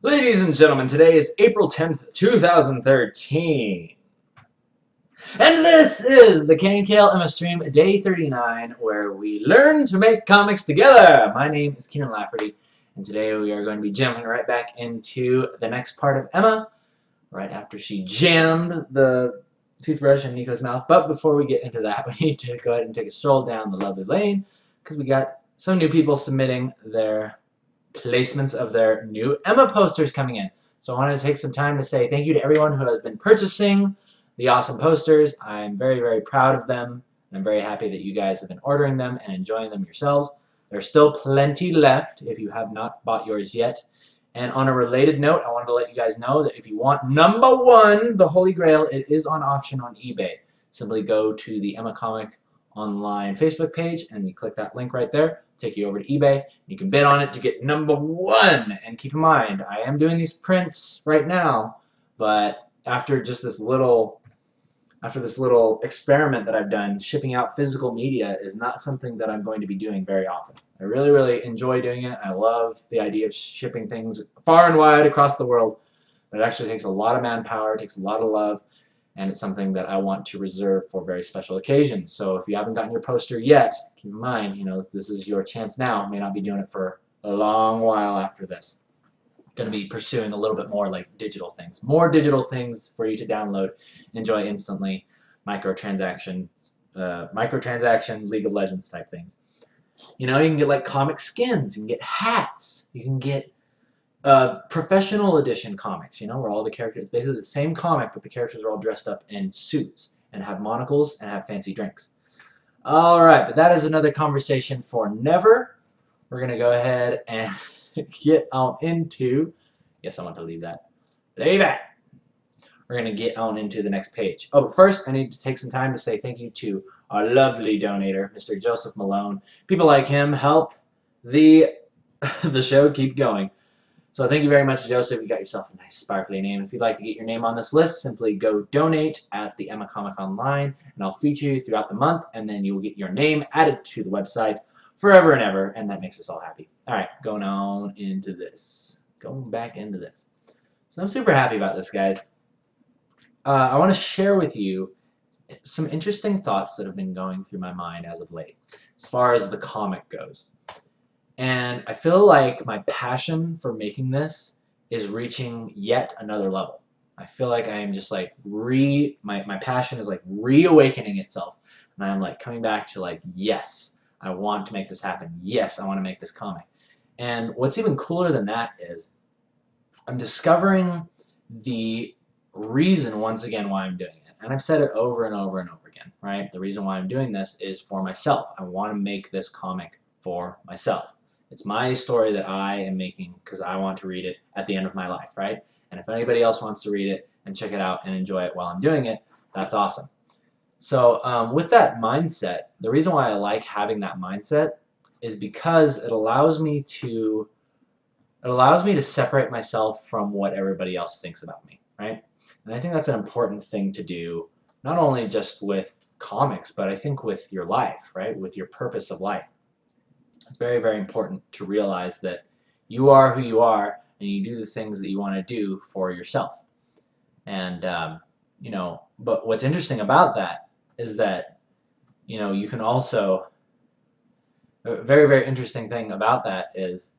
Ladies and gentlemen, today is April 10th, 2013. And this is the KNKL Emma Stream Day 39, where we learn to make comics together. My name is Keenan Lafferty, and today we are going to be jumping right back into the next part of Emma, right after she jammed the toothbrush in Nico's mouth. But before we get into that, we need to go ahead and take a stroll down the lovely lane, because we got some new people submitting their placements of their new Emma posters coming in. So I wanted to take some time to say thank you to everyone who has been purchasing the awesome posters. I'm very, very proud of them. And I'm very happy that you guys have been ordering them and enjoying them yourselves. There's still plenty left if you have not bought yours yet. And on a related note, I wanted to let you guys know that if you want number one, the Holy Grail, it is on auction on eBay. Simply go to the Emma Comic Online Facebook page and you click that link right there, take you over to eBay. You can bid on it to get number one. And keep in mind, I am doing these prints right now, but after this little experiment that I've done, shipping out physical media is not something that I'm going to be doing very often. I really, really enjoy doing it. I love the idea of shipping things far and wide across the world, but it actually takes a lot of manpower, it takes a lot of love, and it's something that I want to reserve for very special occasions. So if you haven't gotten your poster yet, keep in mind, this is your chance now. I may not be doing it for a long while after this. Going to be pursuing a little bit more like digital things. More digital things for you to download, enjoy instantly, microtransaction, League of Legends type things. You can get like comic skins, you can get hats, you can get professional edition comics, where all the characters, it's basically the same comic, but the characters are all dressed up in suits and have monocles and have fancy drinks. Alright, but that is another conversation for never. We're going to go ahead and get on into, yes, I want to leave that. Leave it! We're going to get on into the next page. Oh, but first, I need to take some time to say thank you to our lovely donator, Mr. Joseph Malone. People like him help the show keep going. So thank you very much, Joseph. You got yourself a nice sparkly name. If you'd like to get your name on this list, simply go donate at the Emma Comic Online, and I'll feature you throughout the month, and then you will get your name added to the website forever and ever, and that makes us all happy. All right, going on into this. Going back into this. So I'm super happy about this, guys. I want to share with you some interesting thoughts that have been going through my mind as of late, as far as the comic goes. And I feel like my passion for making this is reaching yet another level. I feel like I am just like my passion is like reawakening itself, and I'm like coming back to like, yes, I want to make this happen. Yes, I want to make this comic. And what's even cooler than that is I'm discovering the reason once again why I'm doing it. And I've said it over and over and over again, right? The reason why I'm doing this is for myself. I want to make this comic for myself. It's my story that I am making because I want to read it at the end of my life, right? And if anybody else wants to read it and check it out and enjoy it while I'm doing it, that's awesome. So with that mindset, the reason why I like having that mindset is because it allows me to separate myself from what everybody else thinks about me, right? And I think that's an important thing to do, not only just with comics, but I think with your life, right? With your purpose of life. It's very, very important to realize that you are who you are and you do the things that you want to do for yourself. And, but what's interesting about that is that, you can also, a very, very interesting thing about that is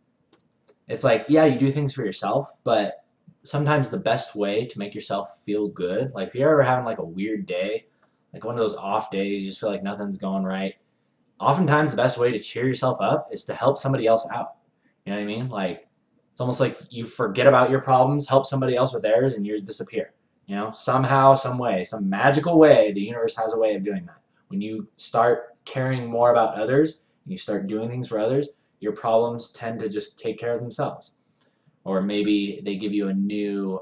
it's like, yeah, you do things for yourself, but sometimes the best way to make yourself feel good, like if you're ever having like a weird day, like one of those off days, you just feel like nothing's going right, oftentimes the best way to cheer yourself up is to help somebody else out. You know what I mean? Like, it's almost like you forget about your problems, help somebody else with theirs, and yours disappear. Somehow, some way, some magical way, the universe has a way of doing that. When you start caring more about others, and you start doing things for others, your problems tend to just take care of themselves. Or maybe they give you a new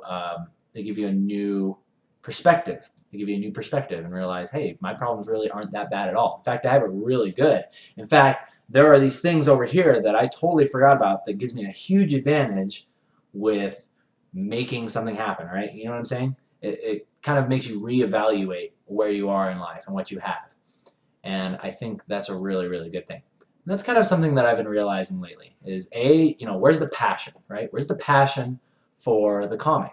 perspective. They give you a new perspective and realize, hey, my problems really aren't that bad at all. In fact, I have it really good. In fact, there are these things over here that I totally forgot about that gives me a huge advantage with making something happen, right? You know what I'm saying? It kind of makes you reevaluate where you are in life and what you have. And I think that's a really, really good thing. And that's kind of something that I've been realizing lately is where's the passion, right? Where's the passion for the comic.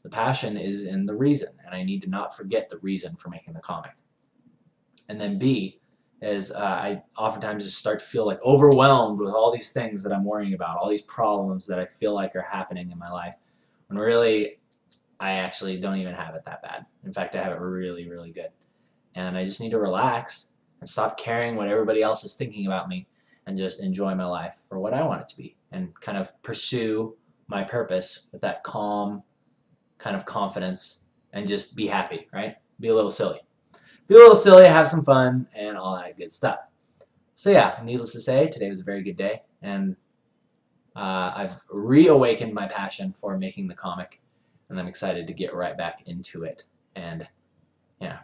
The passion is in the reason, and I need to not forget the reason for making the comic. And then B is I oftentimes just start to feel like overwhelmed with all these things that I'm worrying about, all these problems that I feel like are happening in my life, when really I actually don't even have it that bad. In fact, I have it really, really good. And I just need to relax and stop caring what everybody else is thinking about me and just enjoy my life for what I want it to be and kind of pursue my purpose with that calm kind of confidence and just be happy, right? Be a little silly. Be a little silly, have some fun, and all that good stuff. So yeah, needless to say, today was a very good day, and I've reawakened my passion for making the comic, and I'm excited to get right back into it and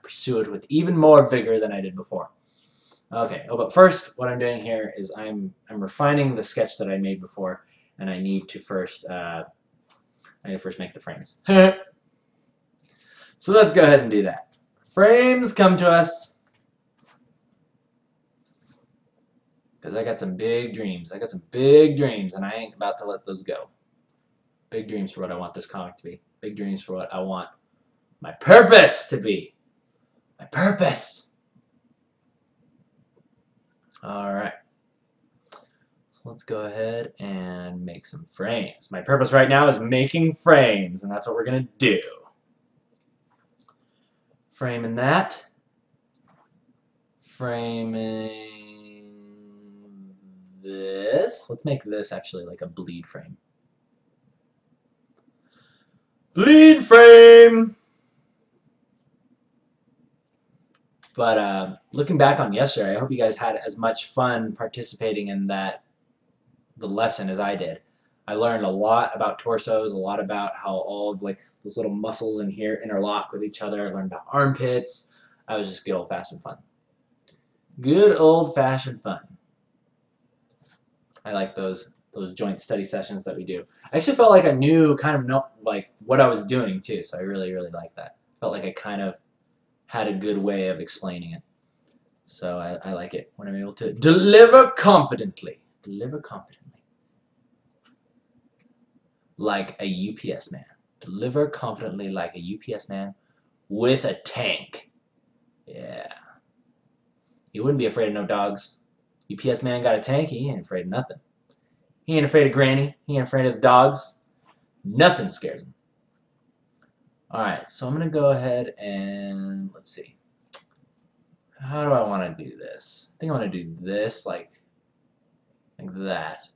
pursue it with even more vigor than I did before. Okay, but first, what I'm doing here is I'm refining the sketch that I made before, and I need to first make the frames. So let's go ahead and do that. Frames come to us because I got some big dreams. I got some big dreams, and I ain't about to let those go. Big dreams for what I want this comic to be. Big dreams for what I want my purpose to be. My purpose. All right. So let's go ahead and make some frames. My purpose right now is making frames, and that's what we're going to do. Framing that. Framing this. Let's make this actually like a bleed frame. Bleed frame! But looking back on yesterday, I hope you guys had as much fun participating in the lesson as I did. I learned a lot about torsos, a lot about how all like those little muscles in here interlock with each other. I learned about armpits. I was just good old-fashioned fun. Good old-fashioned fun. I like those joint study sessions that we do. I actually felt like I knew kind of like what I was doing too, so I really, really like that. Felt like I kind of had a good way of explaining it. So I like it when I'm able to deliver confidently. Deliver confidently. Like a UPS man. Deliver confidently like a UPS man with a tank. Yeah. You wouldn't be afraid of no dogs. UPS man got a tank, he ain't afraid of nothing. He ain't afraid of Granny. He ain't afraid of the dogs. Nothing scares him. Alright, so I'm going to go ahead and let's see. How do I want to do this? I think I want to do this like that.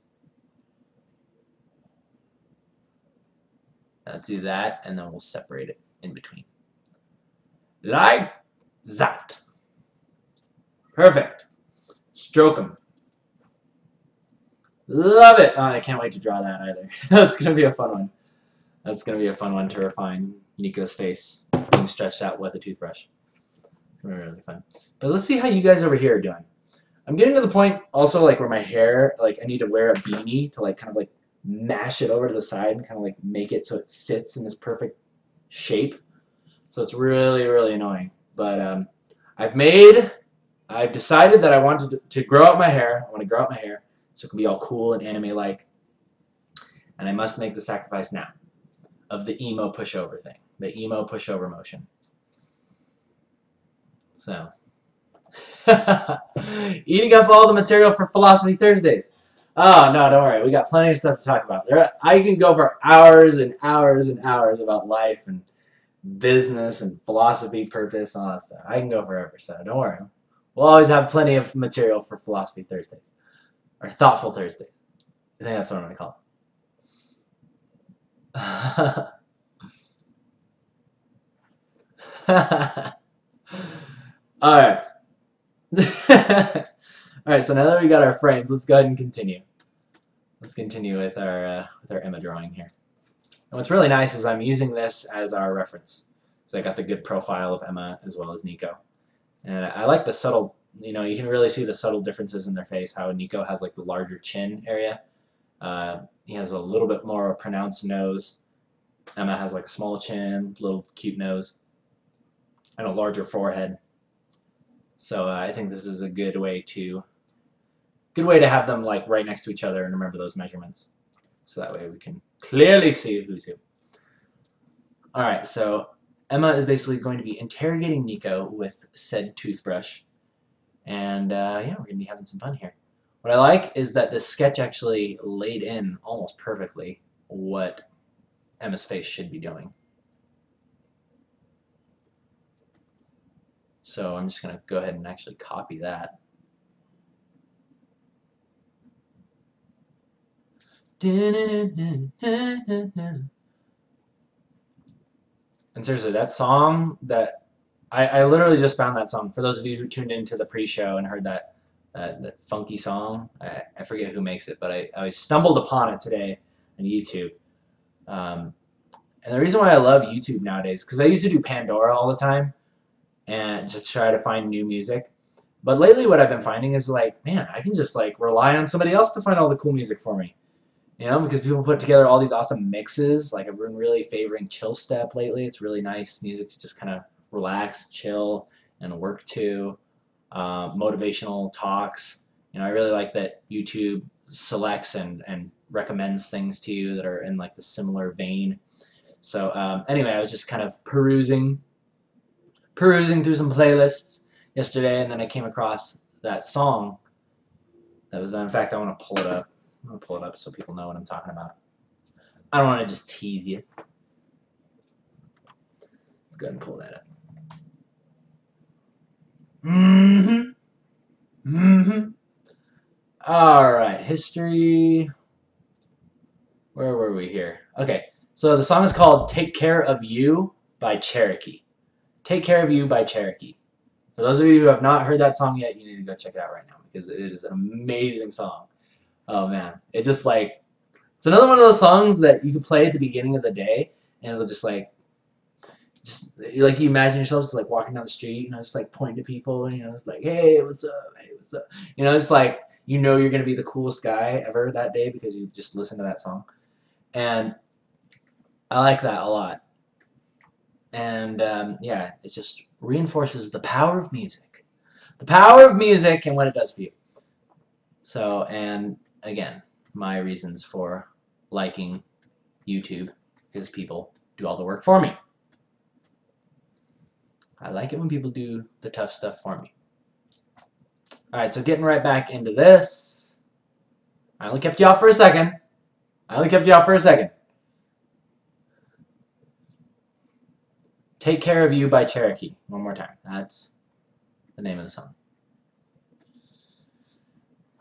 Let's do that, and then we'll separate it in between. Like that. Perfect. Stroke them. Love it. Oh, I can't wait to draw that either. That's going to be a fun one. That's going to be a fun one to refine Nico's face being stretched out with a toothbrush. It's going to be really fun. But let's see how you guys over here are doing. I'm getting to the point also like where my hair, like I need to wear a beanie to like kind of like mash it over to the side and kind of like make it so it sits in this perfect shape. So it's really, really annoying. But I've decided that I want to grow out my hair. I want to grow out my hair so it can be all cool and anime-like. And I must make the sacrifice now of the emo pushover thing, the emo pushover motion. So, eating up all the material for Philosophy Thursdays. Oh, no, don't worry. We got plenty of stuff to talk about. I can go for hours and hours and hours about life and business and philosophy, purpose, and all that stuff. I can go forever, so don't worry. We'll always have plenty of material for Philosophy Thursdays. Or Thoughtful Thursdays. I think that's what I'm going to call it. Alright. Alright, so now that we got our frames, let's go ahead and continue. Let's continue with our Emma drawing here. And what's really nice is I'm using this as our reference. So I got the good profile of Emma as well as Nico. And I like the subtle, you know, you can really see the subtle differences in their face, how Nico has like the larger chin area. He has a little bit more pronounced nose. Emma has like a small chin, little cute nose, and a larger forehead. So I think this is a good way to have them like right next to each other and remember those measurements. so that way we can clearly see who's who. All right, so Emma is basically going to be interrogating Nico with said toothbrush, and yeah, we're gonna be having some fun here. What I like is that this sketch actually laid in almost perfectly what Emma's face should be doing. So I'm just gonna go ahead and actually copy that. And seriously, that song that I literally just found that song. For those of you who tuned into the pre-show and heard that funky song, I forget who makes it, but I stumbled upon it today on YouTube. And the reason why I love YouTube nowadays, because I used to do Pandora all the time and to try to find new music. But lately what I've been finding is like, man, I can just like rely on somebody else to find all the cool music for me. You know, because people put together all these awesome mixes. Like I've been really favoring chill step lately. It's really nice music to just kind of relax, chill, and work to. Motivational talks. You know, I really like that YouTube selects and recommends things to you that are in like the similar vein. So anyway, I was just kind of perusing through some playlists yesterday, and then I came across that song. That was, in fact, I want to pull it up. I'm going to pull it up so people know what I'm talking about. I don't want to just tease you. Let's go ahead and pull that up. All right, history. Where were we here? Okay, so the song is called Take Care of You by Cherokee. Take Care of You by Cherokee. For those of you who have not heard that song yet, you need to go check it out right now because it is an amazing song. Oh man, it just like, it's another one of those songs that you can play at the beginning of the day and it'll just like you imagine yourself just like walking down the street, you know, just like pointing to people, and you know, it's like, hey, what's up, hey, what's up, you know, it's like, you know, you're gonna be the coolest guy ever that day because you just listen to that song. And I like that a lot. And yeah, it just reinforces the power of music. The power of music and what it does for you. So, and again, my reasons for liking YouTube is people do all the work for me. I like it when people do the tough stuff for me. Alright, so getting right back into this. I only kept you off for a second. Take Care of You by Cherokee. One more time. That's the name of the song.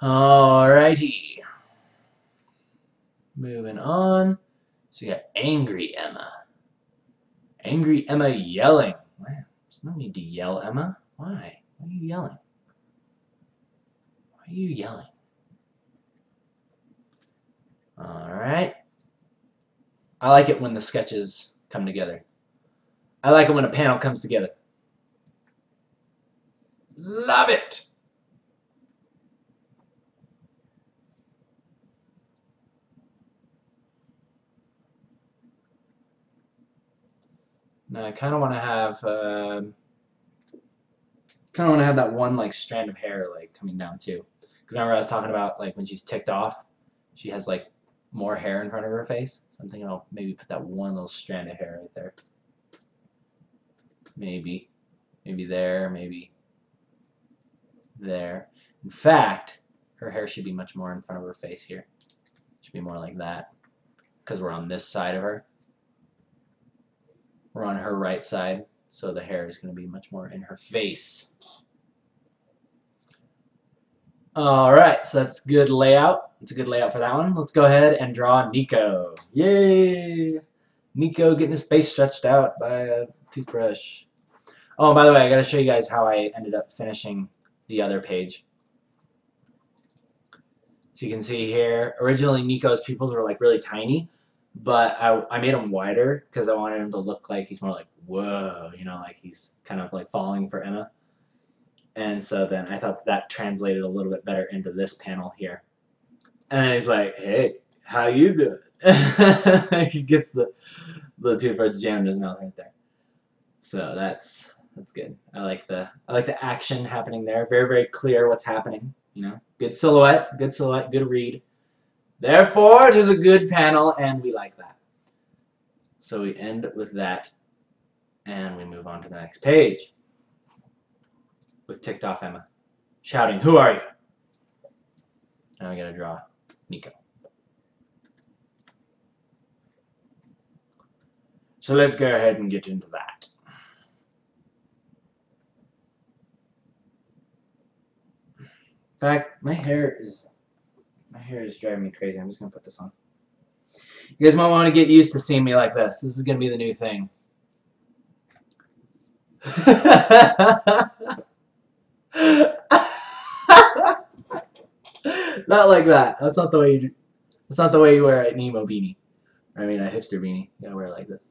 Alrighty. Moving on. So you got Angry Emma. Angry Emma yelling. Man, there's no need to yell, Emma. Why? Why are you yelling? Why are you yelling? Alright. I like it when the sketches come together. I like it when a panel comes together. Love it! Now I kind of want to have that one like strand of hair like coming down too. Because remember I was talking about like when she's ticked off, she has like more hair in front of her face. So I'm thinking I'll maybe put that one little strand of hair right there. Maybe there, maybe there. In fact, her hair should be much more in front of her face here. Should be more like that. Because we're on this side of her. We're on her right side, so the hair is going to be much more in her face. Alright, so that's good layout. It's a good layout for that one. Let's go ahead and draw Nico. Yay! Nico getting his face stretched out by a toothbrush. Oh, by the way, I gotta show you guys how I ended up finishing the other page. So you can see here, originally Nico's pupils were like really tiny, but I made them wider because I wanted him to look like he's more like, whoa, you know, like he's kind of like falling for Emma. And so then I thought that translated a little bit better into this panel here. And then he's like, hey, how you doing? He gets the toothbrush jammed in his mouth right there. So that's good. I like the action happening there. Very, very clear what's happening. You know, good silhouette, good read. Therefore, it is a good panel, and we like that. So we end with that, and we move on to the next page with ticked off Emma shouting, "Who are you?" Now we gotta draw Nico. So let's go ahead and get into that. In fact, my hair is driving me crazy. I'm just gonna put this on. You guys might want to get used to seeing me like this. This is gonna be the new thing. Not like that. That's not the way you. That's not the way you wear a Nemo beanie. I mean, a hipster beanie. You gotta wear it like this.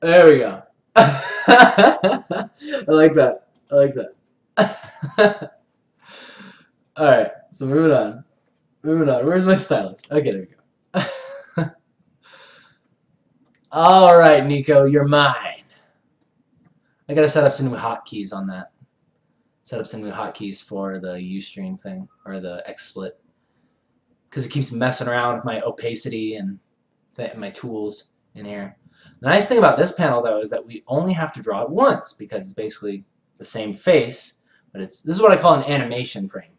There we go. I like that. I like that. All right. So moving on. Moving on. Where's my stylus? Okay, there we go. All right, Nico, you're mine. I gotta set up some new hotkeys on that. Set up some new hotkeys for the Ustream thing or the XSplit because it keeps messing around with my opacity and my tools in here. The nice thing about this panel though is that we only have to draw it once because it's basically the same face, but this is what I call an animation frame,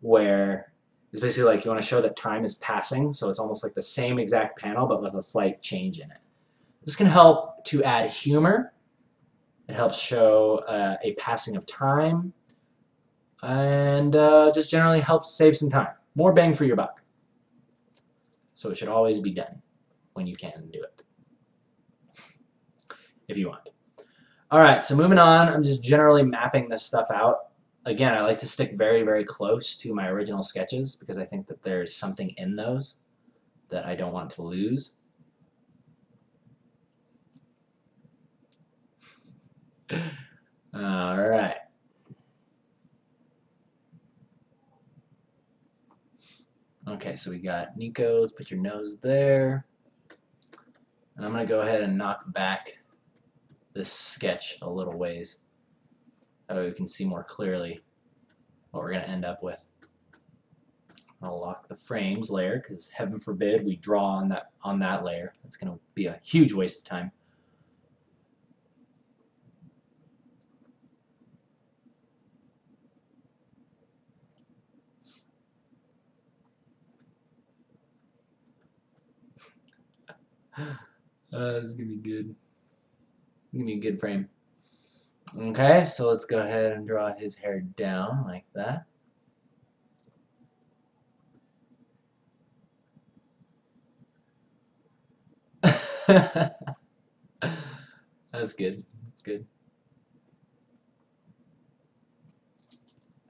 where it's basically like you want to show that time is passing, so it's almost like the same exact panel but with a slight change in it. This can help to add humor. It helps show a passing of time, and just generally helps save some time. More bang for your buck. So it should always be done when you can do it, if you want. Alright, so moving on, I'm just generally mapping this stuff out. Again, I like to stick very, very close to my original sketches because I think that there's something in those that I don't want to lose. Alright. Okay, so we got Nico. Let's put your nose there. And I'm going to go ahead and knock back this sketch a little ways. That way we can see more clearly what we're going to end up with. I'll lock the frames layer because heaven forbid we draw on that layer. That's going to be a huge waste of time. This is going to be good. Give me a good frame. Okay, so let's go ahead and draw his hair down like that. That's good. That's good.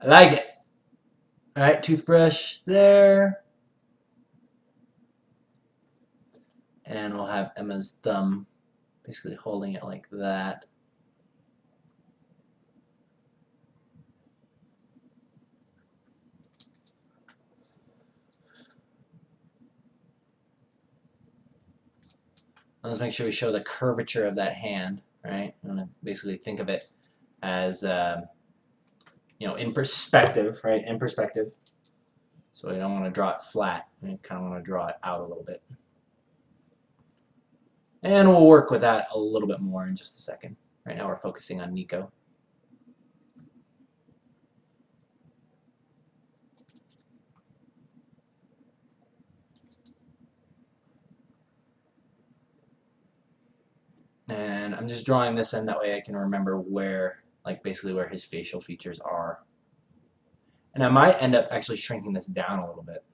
I like it. Alright, toothbrush there. And we'll have Emma's thumb basically holding it like that. Let's make sure we show the curvature of that hand, right? I'm going to basically think of it as, you know, in perspective, right? In perspective. So we don't want to draw it flat. We kind of want to draw it out a little bit. And we'll work with that a little bit more in just a second. Right now we're focusing on Nico. And I'm just drawing this in, that way I can remember where, like basically where his facial features are. And I might end up actually shrinking this down a little bit.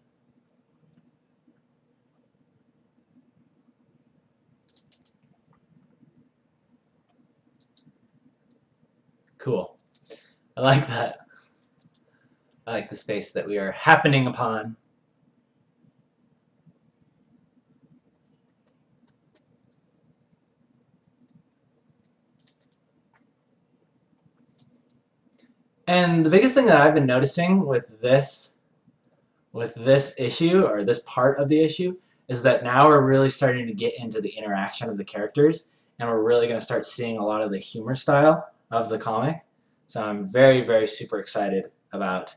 Cool. I like that. I like the space that we are happening upon. And the biggest thing that I've been noticing with this issue, or this part of the issue, is that now we're really starting to get into the interaction of the characters, and we're really going to start seeing a lot of the humor style of the comic. So I'm very, very super excited about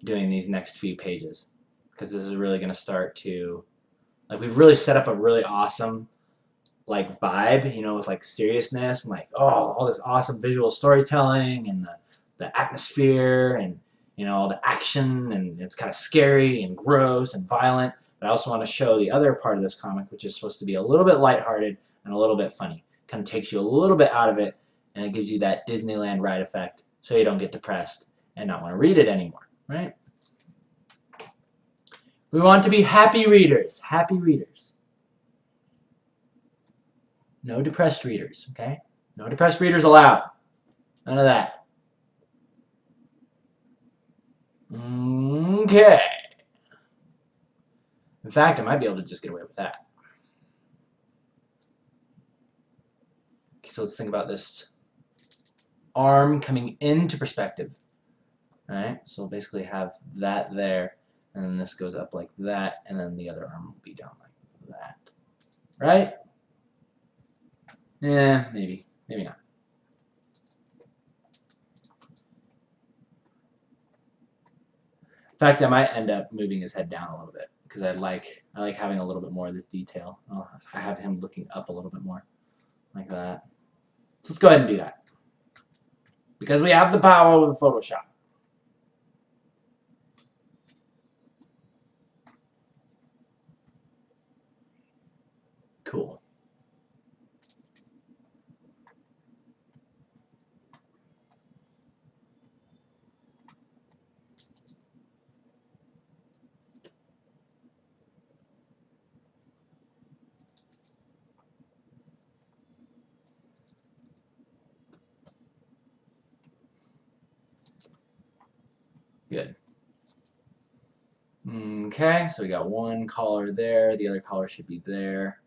doing these next few pages, because this is really going to start to, like, we've really set up a really awesome, like, vibe, you know, with, like, seriousness and, like, oh, all this awesome visual storytelling and the atmosphere and, you know, all the action, and it's kind of scary and gross and violent. But I also want to show the other part of this comic, which is supposed to be a little bit lighthearted and a little bit funny. Kind of takes you a little bit out of it, and it gives you that Disneyland ride effect, so you don't get depressed and not want to read it anymore, right? We want to be happy readers. Happy readers. No depressed readers, okay? No depressed readers allowed. None of that. Okay. In fact, I might be able to just get away with that. Okay, so let's think about this arm coming into perspective. All right, so we'll basically have that there, and then this goes up like that, and then the other arm will be down like that. Right? Yeah, maybe. Maybe not. In fact, I might end up moving his head down a little bit, because I like having a little bit more of this detail. I have him looking up a little bit more, like that. So let's go ahead and do that, because we have the power of Photoshop. Cool. Good. Okay, so we got one collar there. The other collar should be there.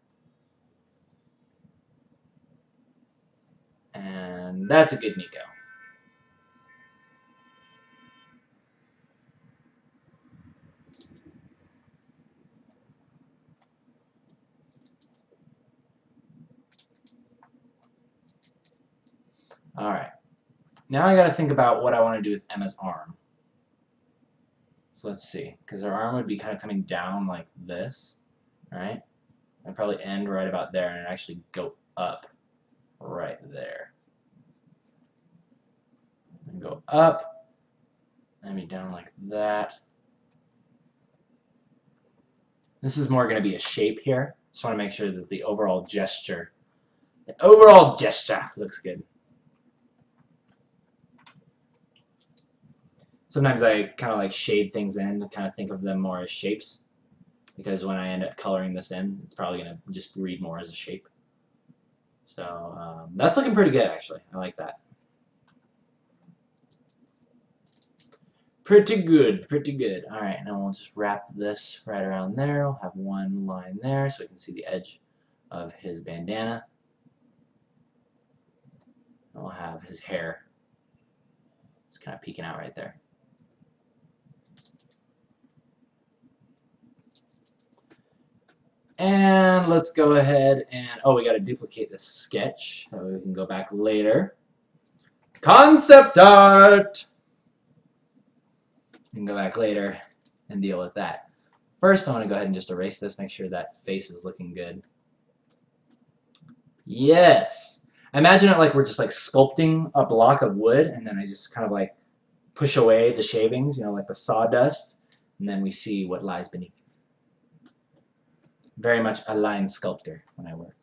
And that's a good Nico. All right. Now I got to think about what I want to do with Emma's arm. So let's see, because her arm would be kind of coming down like this, right? I'd probably end right about there and actually go up right there. And go up, and be down like that. This is more going to be a shape here. Just want to make sure that the overall gesture looks good. Sometimes I kind of like shade things in and kind of think of them more as shapes, because when I end up coloring this in, it's probably going to just read more as a shape. So that's looking pretty good, actually. I like that. Pretty good, pretty good. All right, now we'll just wrap this right around there. We'll have one line there so we can see the edge of his bandana. And we'll have his hair. It's kind of peeking out right there. And let's go ahead and, oh, we got to duplicate this sketch. That way we can go back later. Concept art! We can go back later and deal with that. First, I want to go ahead and just erase this, make sure that face is looking good. Yes! Imagine it like we're just like sculpting a block of wood, and then I just kind of like push away the shavings, you know, like the sawdust, and then we see what lies beneath. Very much a line sculptor when I work.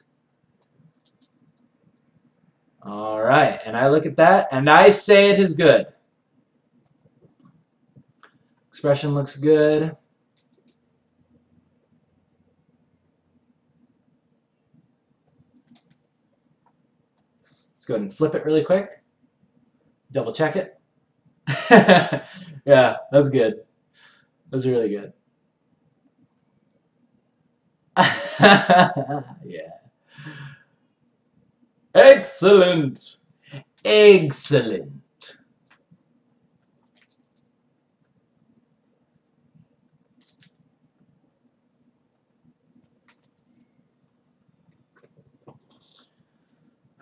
All right, and I look at that, and I say it is good. Expression looks good. Let's go ahead and flip it really quick. Double check it. Yeah, that's good. That's really good. Yeah. Excellent. Excellent.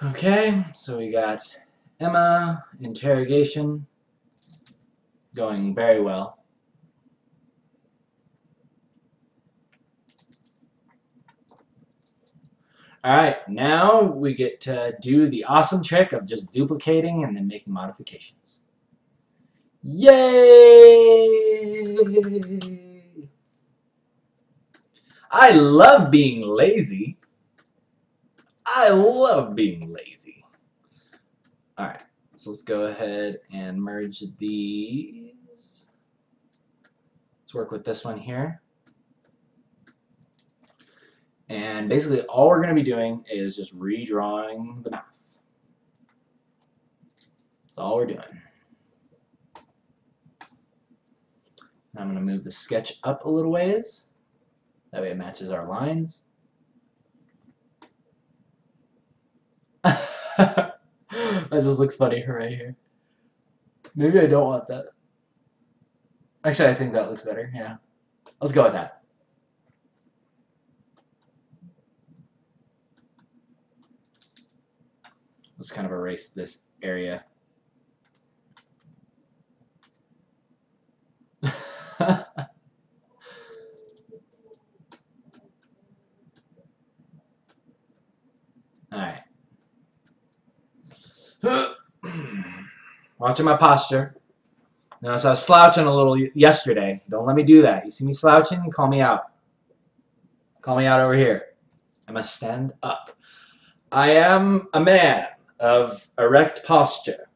Okay, so we got Emma, interrogation, going very well. Alright, now we get to do the awesome trick of just duplicating and then making modifications. Yay! I love being lazy. I love being lazy. Alright, so let's go ahead and merge these. Let's work with this one here. And basically all we're going to be doing is just redrawing the mouth. That's all we're doing. Now I'm going to move the sketch up a little ways. That way it matches our lines. That just looks funny right here. Maybe I don't want that. Actually, I think that looks better. Yeah. Let's go with that. Let's kind of erase this area. Alright. Watching my posture. Notice I was slouching a little yesterday. Don't let me do that. You see me slouching? Call me out. Call me out over here. I must stand up. I am a man of erect posture.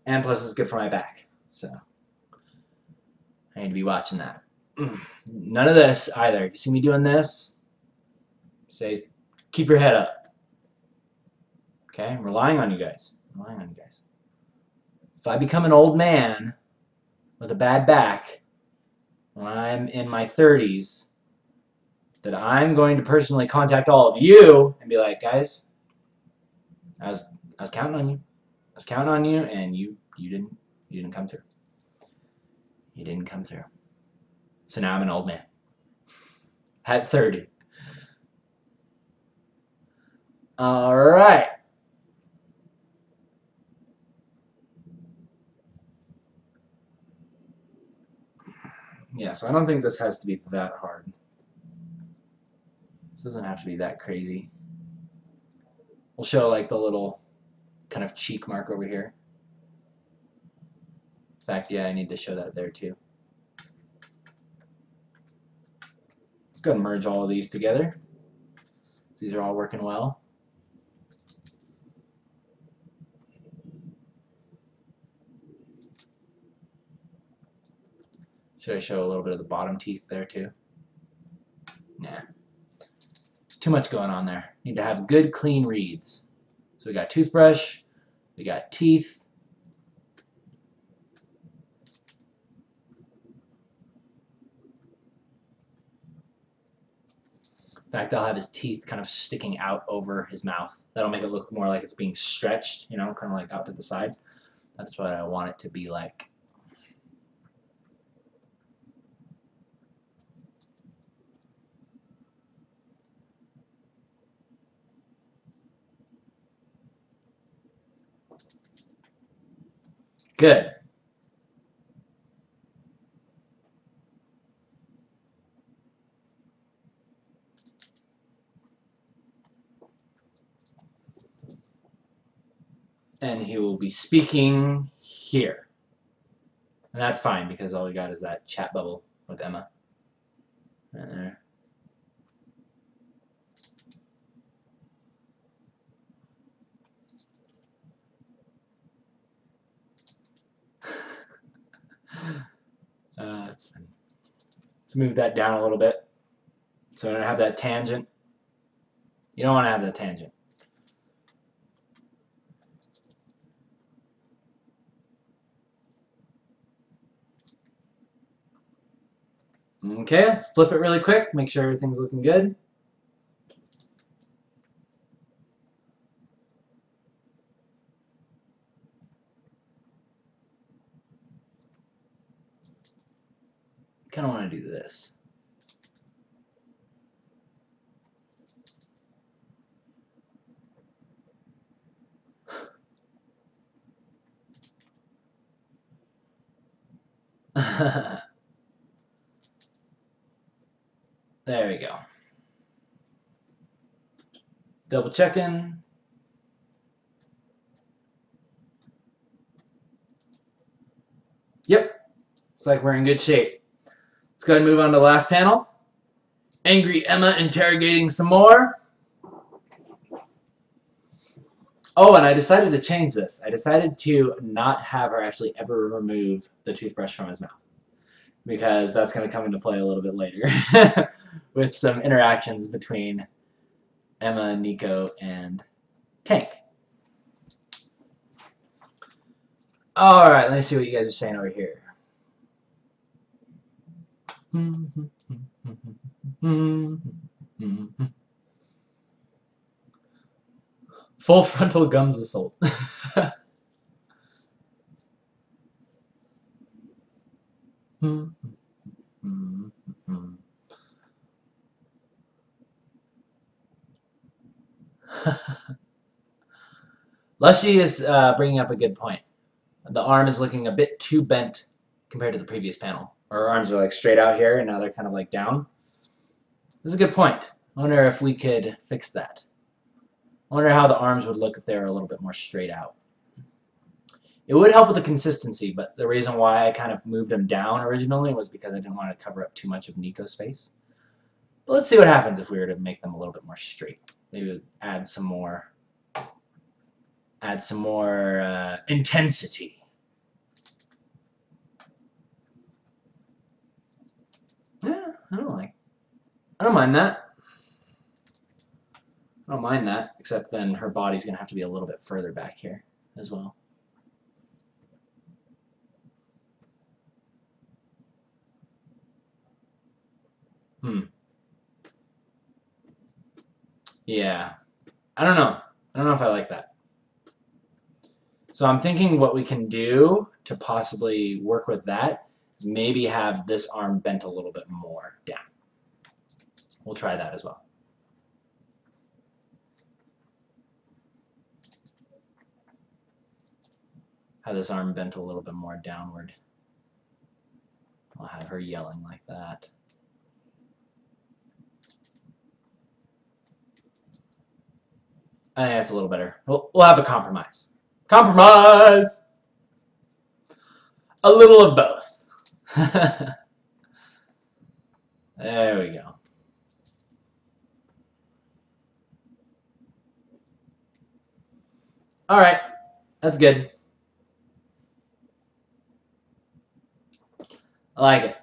And plus it's good for my back. So I need to be watching that. None of this either. You see me doing this? Say, keep your head up. Okay? I'm relying on you guys. I'm relying on you guys. If I become an old man with a bad back when I'm in my 30s, that I'm going to personally contact all of you and be like, guys, I was counting on you. I was counting on you, and you didn't come through. You didn't come through. So now I'm an old man. At 30. All right. Yeah, so I don't think this has to be that hard. This doesn't have to be that crazy. We'll show like the little kind of cheek mark over here. In fact, yeah, I need to show that there too. Let's go and merge all of these together. So these are all working well. Should I show a little bit of the bottom teeth there too? Nah. Too much going on there. Need to have good clean reads. So we got toothbrush, we got teeth. In fact, I'll have his teeth kind of sticking out over his mouth. That'll make it look more like it's being stretched, you know, kind of like out to the side. That's what I want it to be like. Good. And he will be speaking here. And that's fine because all we got is that chat bubble with Emma. Right there. That's funny. Let's move that down a little bit so I don't have that tangent. You don't want to have that tangent. Okay, let's flip it really quick, make sure everything's looking good. Kind of want to do this. There we go. Double checking. Yep, looks like we're in good shape. Let's go ahead and move on to the last panel. Angry Emma interrogating some more. Oh, and I decided to change this. I decided to not have her actually ever remove the toothbrush from his mouth, because that's going to come into play a little bit later with some interactions between Emma, Nico, and Tank. Alright, let me see what you guys are saying over here. Full frontal gums assault. Lushy is bringing up a good point. The arm is looking a bit too bent compared to the previous panel. Our arms are like straight out here, and now they're kind of like down. This is a good point. I wonder if we could fix that. I wonder how the arms would look if they were a little bit more straight out. It would help with the consistency, but the reason why I kind of moved them down originally was because I didn't want to cover up too much of Nico's face. But let's see what happens if we were to make them a little bit more straight. Maybe add some more intensity. Yeah, I don't mind that. I don't mind that, except then her body's going to have to be a little bit further back here as well. Yeah. I don't know. I don't know if I like that. So I'm thinking what we can do to possibly work with that is maybe have this arm bent a little bit more down. We'll try that as well. Have this arm bent a little bit more downward. I'll have her yelling like that. I think that's a little better. We'll have a compromise. Compromise! A little of both. There we go. Alright, that's good. I like it.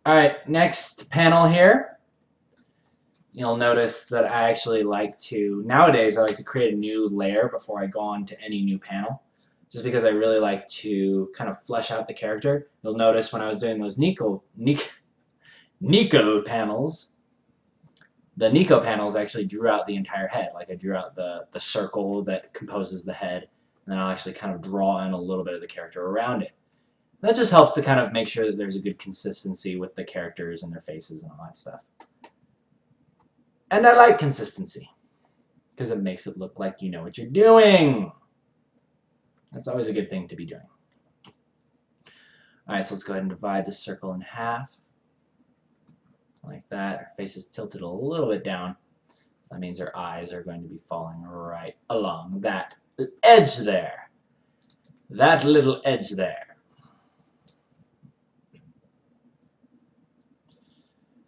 Alright, next panel here. You'll notice that I actually like to, nowadays I like to create a new layer before I go on to any new panel, just because I really like to kind of flesh out the character. You'll notice when I was doing those Nico panels, the Nico panels actually drew out the entire head. Like I drew out the circle that composes the head, and then I'll actually kind of draw in a little bit of the character around it. That just helps to kind of make sure that there's a good consistency with the characters and their faces and all that stuff. And I like consistency, because it makes it look like you know what you're doing. That's always a good thing to be doing. Alright, so let's go ahead and divide this circle in half. Like that. Her face is tilted a little bit down. So that means her eyes are going to be falling right along that edge there. That little edge there.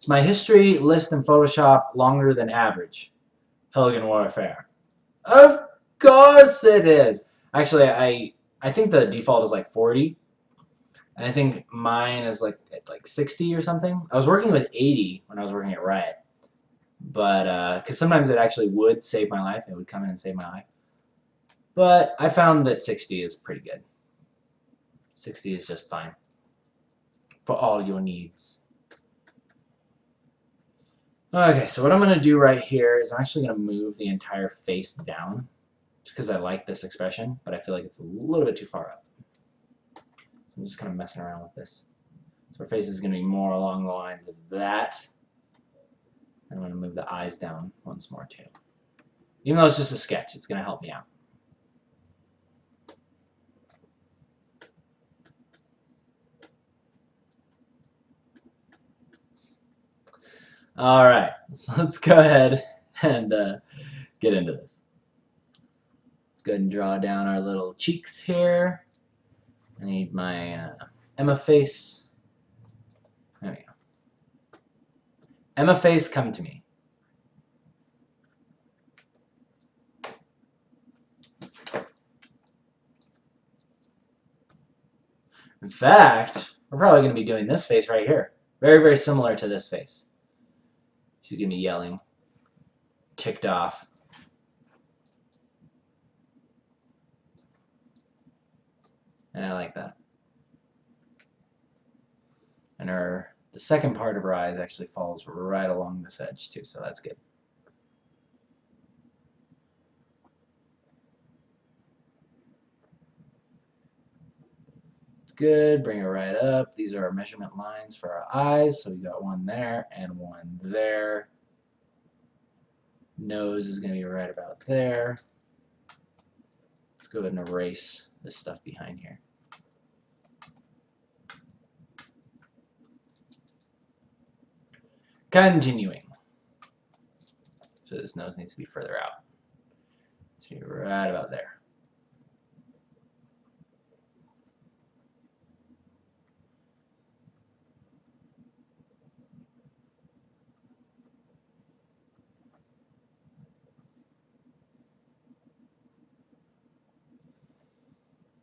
Is my history list in Photoshop longer than average? Helligan Warfare. Of course it is! Actually, I think the default is like 40. And I think mine is like at like 60 or something. I was working with 80 when I was working at Riot. But, because sometimes it actually would save my life. It would come in and save my life. But I found that 60 is pretty good. 60 is just fine. For all your needs. Okay, so what I'm going to do right here is I'm actually going to move the entire face down. Just because I like this expression, but I feel like it's a little bit too far up. So I'm just kind of messing around with this. So her face is going to be more along the lines of that. And I'm going to move the eyes down once more too. Even though it's just a sketch, it's going to help me out. Alright, so let's go ahead and get into this. Let's go ahead and draw down our little cheeks here. I need my Emma face. There we go. Emma face, come to me. In fact, we're probably going to be doing this face right here. Very, very similar to this face. She's going to be yelling, ticked off. And I like that. And the second part of her eyes actually falls right along this edge too, so that's good. It's good. Bring it right up. These are our measurement lines for our eyes. So we got one there and one there. Nose is going to be right about there. Let's go ahead and erase this stuff behind here. Continuing. So this nose needs to be further out. It's to be right about there.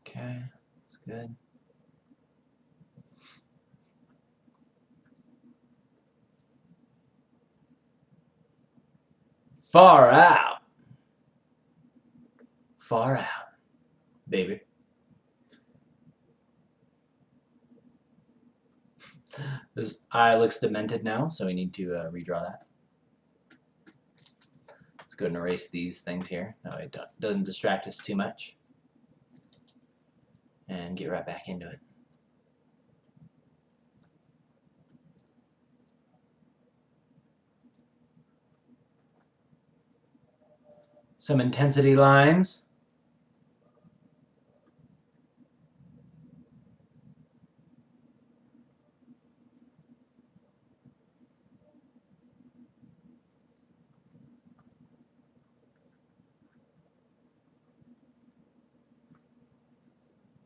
Okay, that's good. Far out. Far out, baby. This eye looks demented now, so we need to redraw that. Let's go ahead and erase these things here. No, it doesn't distract us too much. And get right back into it. Some intensity lines.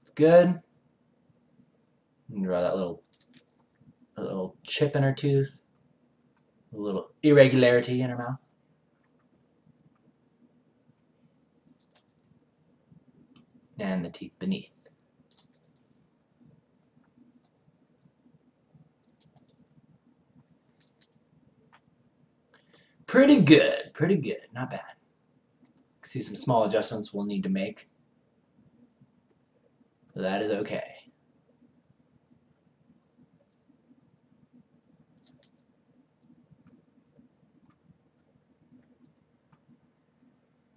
It's good. And draw that little chip in her tooth. A little irregularity in her mouth. And the teeth beneath. Pretty good, not bad. See some small adjustments we'll need to make. So that is okay.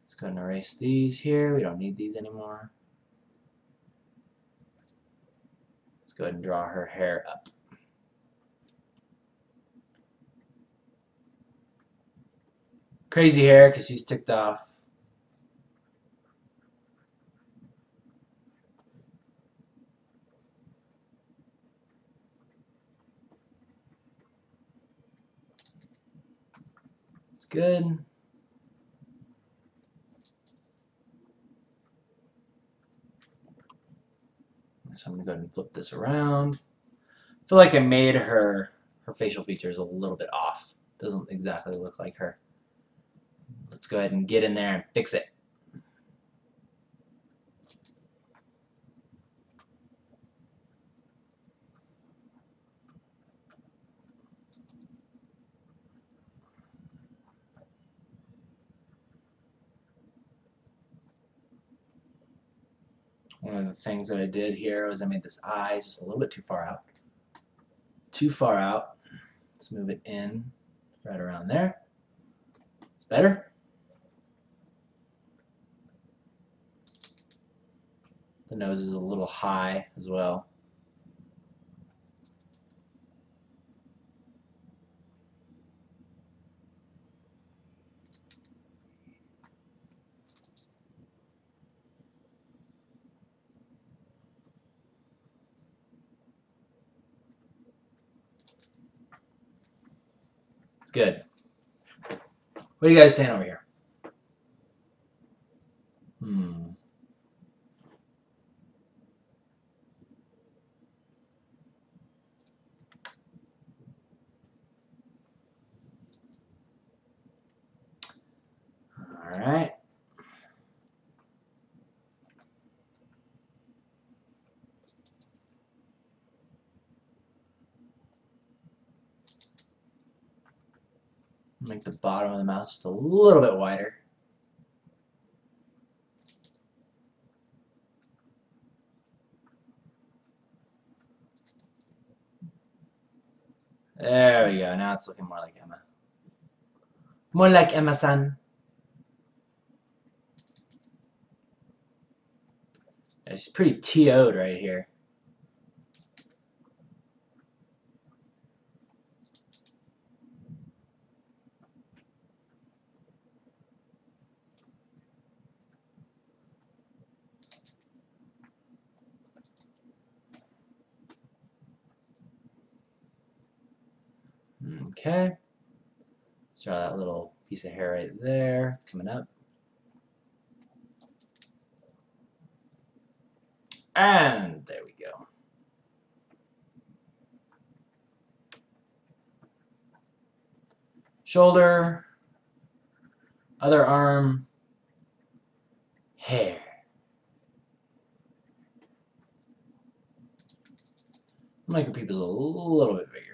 Let's go ahead and erase these here. We don't need these anymore. Let's go ahead and draw her hair up. Crazy hair because she's ticked off. It's good. So I'm going to go ahead and flip this around. I feel like I made her facial features a little bit off. Doesn't exactly look like her. Let's go ahead and get in there and fix it. One of the things that I did here was I made this eye just a little bit too far out. Too far out. Let's move it in right around there. It's better. The nose is a little high as well. It's good. What are you guys saying over here? Make the bottom of the mouth just a little bit wider. There we go. Now it's looking more like Emma. More like Emma-san. Yeah, she's pretty TO'd right here. Okay. Let's draw that little piece of hair right there, coming up. And there we go. Shoulder, other arm, hair. Make her pupils a little bit bigger.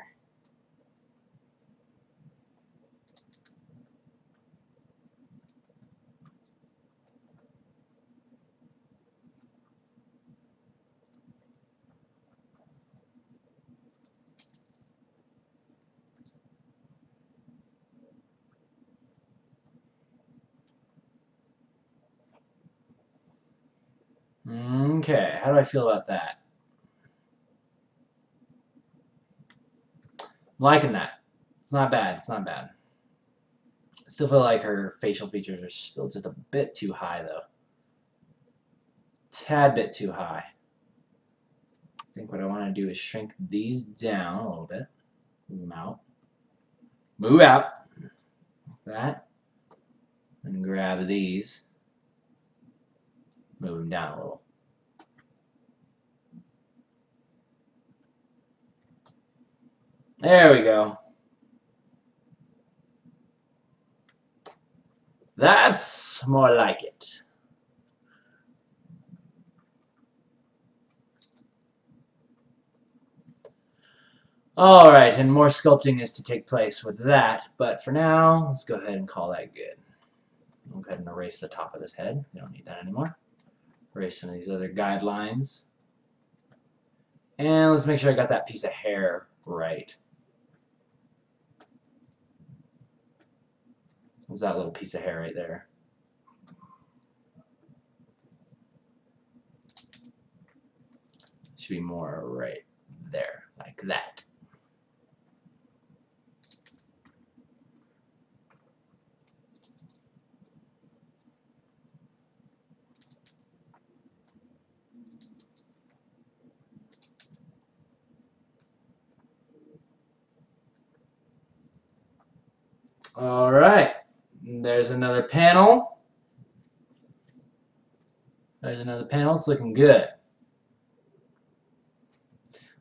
Okay, how do I feel about that? I'm liking that. It's not bad. It's not bad. I still feel like her facial features are still just a bit too high, though. Tad bit too high. I think what I want to do is shrink these down a little bit. Move them out. Move out. Like that. And grab these. Move them down a little. There we go. That's more like it. Alright, and more sculpting is to take place with that, but for now, let's go ahead and call that good. I'll go ahead and erase the top of this head. We don't need that anymore. Erase some of these other guidelines. And let's make sure I got that piece of hair right. What's that little piece of hair right there? Should be more right there, like that. All right, there's another panel. There's another panel. It's looking good.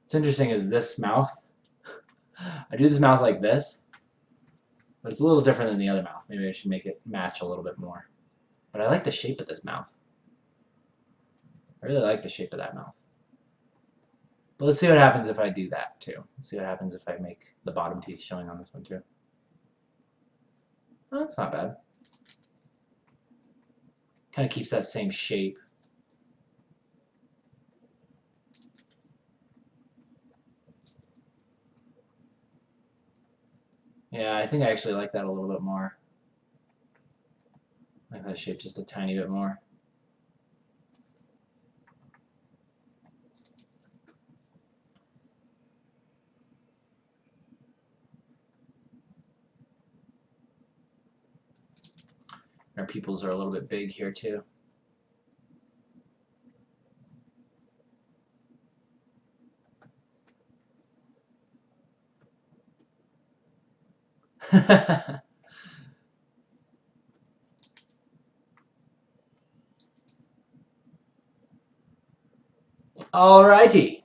What's interesting is this mouth. I do this mouth like this, but it's a little different than the other mouth. Maybe I should make it match a little bit more. But I like the shape of this mouth. I really like the shape of that mouth. But let's see what happens if I do that too. Let's see what happens if I make the bottom teeth showing on this one too. Oh, that's not bad. Kind of keeps that same shape. Yeah, I think I actually like that a little bit more. I like that shape just a tiny bit more. Our pupils are a little bit big here too. Alrighty.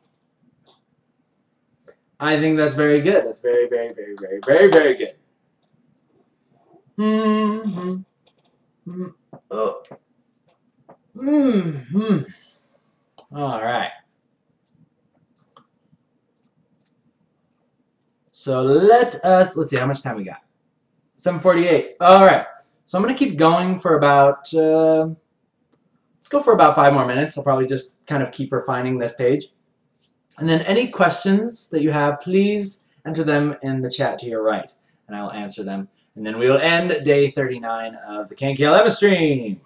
I think that's very good. That's very, very, very, very, very, very good. All right. So let's see how much time we got. 7:48. All right. So I'm going to keep going for about, let's go for about 5 more minutes. I'll probably just kind of keep refining this page. And then any questions that you have, please enter them in the chat to your right, and I will answer them. And then we will end day 39 of the KNKL stream.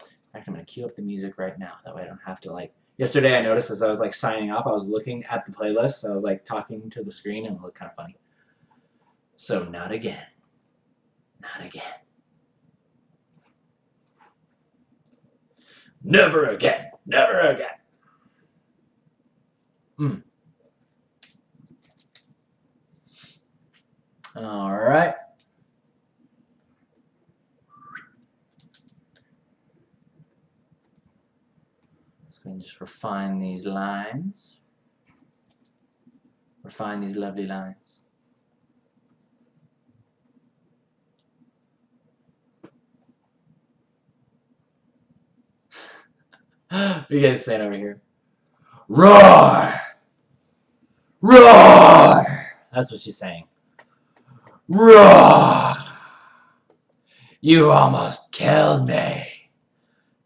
In fact, I'm going to cue up the music right now. That way I don't have to, like, yesterday I noticed as I was, like, signing off, I was looking at the playlist. So I was, like, talking to the screen, and it looked kind of funny. So not again. Not again. Never again. Never again. All right. Let's go and just refine these lines. Refine these lovely lines. What are you guys saying over here? Roar! Roar! That's what she's saying. Roar! You almost killed me.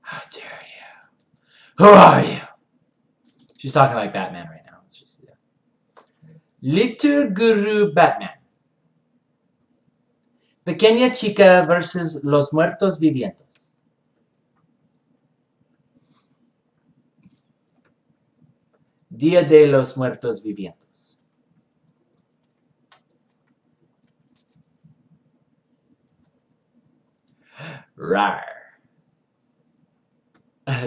How dare you? Who are you? She's talking like Batman right now. Let's just see that. Little Guru Batman. Pequeña chica versus los muertos vivientes. Día de los muertos vivientes. Rawr.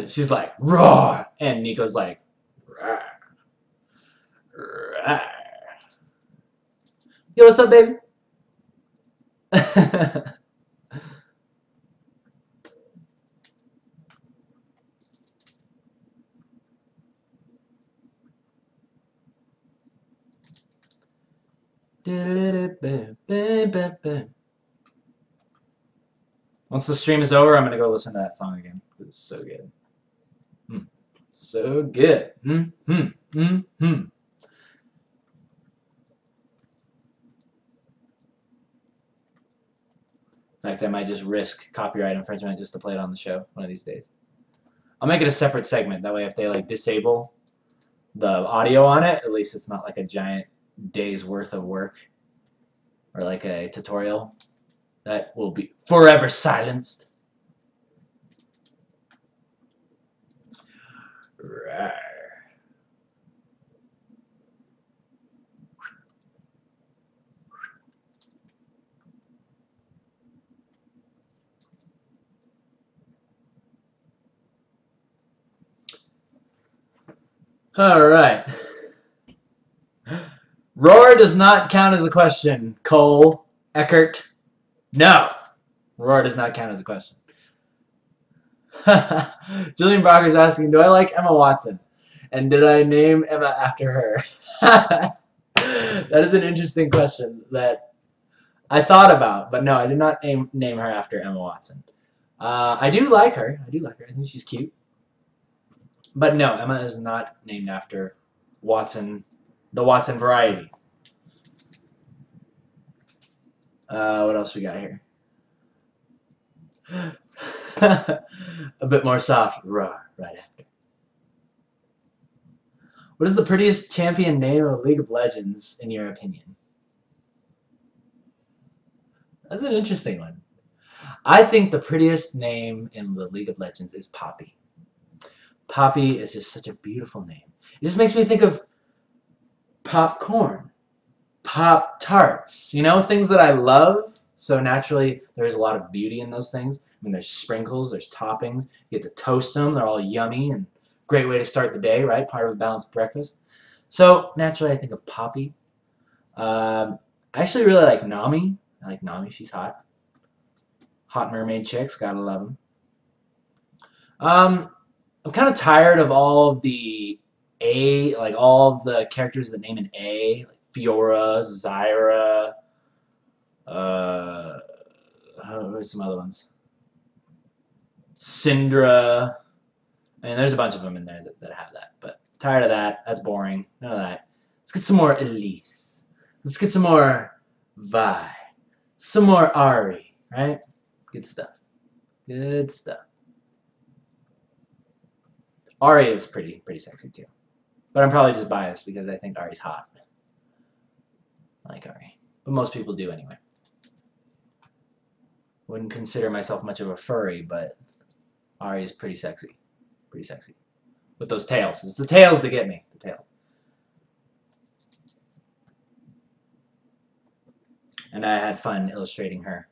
She's like, roar. And Nico's like, rawr. Rawr. Yo, what's up, baby? Once the stream is over, I'm going to go listen to that song again. It's so good. So good. In fact, I might just risk copyright infringement just to play it on the show one of these days. I'll make it a separate segment. That way, if they like disable the audio on it, at least it's not like a giant day's worth of work or like a tutorial that will be forever silenced. Rawr. All right. Roar does not count as a question. Cole, Eckert, no. Roar does not count as a question. Julian Brocker's asking, do I like Emma Watson? And did I name Emma after her? That is an interesting question that I thought about, but no, I did not name her after Emma Watson. I do like her. I think she's cute. But no, Emma is not named after Watson, the Watson variety. What else we got here? A bit more soft. Roar, right after. What is the prettiest champion name of League of Legends, in your opinion? That's an interesting one. I think the prettiest name in the League of Legends is Poppy. Poppy is just such a beautiful name. It just makes me think of popcorn, Pop-Tarts, you know, things that I love. So naturally, there's a lot of beauty in those things. I mean, there's sprinkles, there's toppings. You get to toast them. They're all yummy and great way to start the day, right? Part of a balanced breakfast. So naturally, I think of Poppy. I actually really like Nami. I like Nami. She's hot. Hot mermaid chicks. Gotta love them. I'm kind of tired of all of the all of the characters that name an A, like Fiora, Zyra, who's some other ones? Syndra. I mean, there's a bunch of them in there that have that, but tired of that. That's boring. None of that. Let's get some more Elise. Let's get some more Vi. Some more Ari, right? Good stuff. Good stuff. Ari is pretty sexy too. But I'm probably just biased because I think Ari's hot. I like Ari. But most people do anyway. Wouldn't consider myself much of a furry, but Ari is pretty sexy. Pretty sexy. With those tails. It's the tails that get me. The tails. And I had fun illustrating her.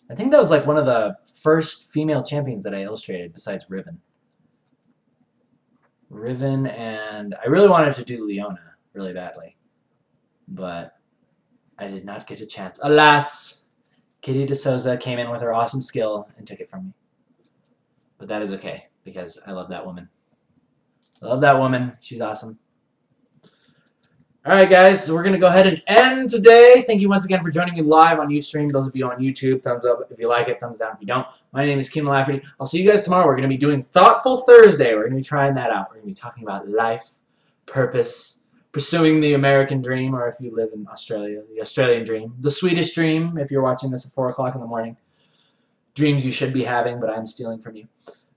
I think that was like one of the first female champions that I illustrated besides Riven. Riven, and I really wanted to do Leona really badly. But I did not get a chance. Alas! Kitty DeSouza came in with her awesome skill and took it from me. But that is okay, because I love that woman. I love that woman. She's awesome. Alright guys, so we're going to go ahead and end today. Thank you once again for joining me live on Ustream. Those of you on YouTube, thumbs up if you like it, thumbs down if you don't. My name is Keenan Lafferty. I'll see you guys tomorrow. We're going to be doing Thoughtful Thursday. We're going to be trying that out. We're going to be talking about life, purpose, pursuing the American dream, or if you live in Australia, the Australian dream, the Swedish dream, if you're watching this at 4 o'clock in the morning. Dreams you should be having, but I'm stealing from you.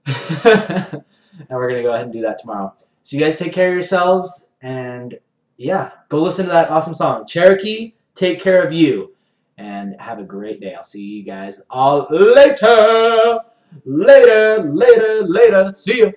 And we're going to go ahead and do that tomorrow. So you guys take care of yourselves, and yeah, go listen to that awesome song. Cherokee, take care of you. And have a great day. I'll see you guys all later. Later. See you.